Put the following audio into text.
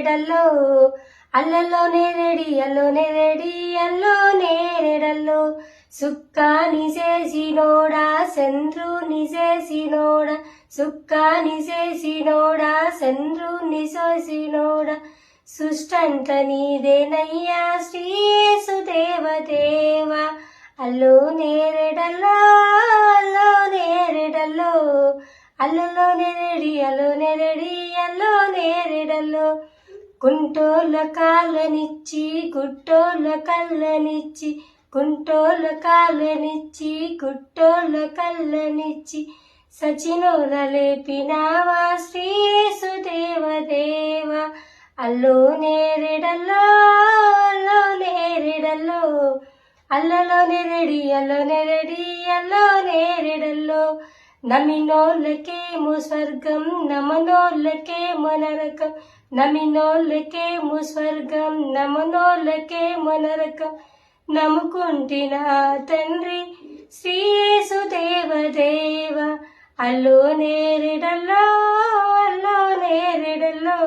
నేరెడల్లో అల్లలో నేరెడి అల్లో నేరెడి అల్లో నేరెడల్లో సుక్కాని చేసినోడా చంద్రుని చేసినోడా సుక్కాని చేసినోడా చంద్రుని చేసినోడా సుష్టంత నీదేనయ్యా శ్రీయేసు దేవదేవా అల్లో నేరెడల్లో అల్లో నేరెడల్లో అల్లలో నేరెడి అల్లో నేరెడి అల్లో నేరెడల్లో కుంటోళ్ళ కాళ్ళనిచ్చి గుట్టోళ్ళ కళ్ళనిచ్చి కుంటోళ్ళ కాళ్ళనిచ్చి గుట్టోళ్ళ కళ్ళనిచ్చి సచినోల లేపినావా శ్రీయేసు దేవదేవా అల్లో నేరెడల్లో అల్లో నేరెడల్లో అల్లలో నేరెడి అల్లో నేరెడి అల్లో నేరెడల్లో నమ్మినోళ్ళకేమో స్వర్గం నమ్మనోళ్ళకేమో నరకం నమ్మినోళ్ళకేమో స్వర్గం నమ్మనోళ్ళకేమో నరకం నమ్ముకుంటినా తండ్రి శ్రీయేసు దేవదేవ అల్లో నేరెడల్లో అల్లో నేరెడల్లో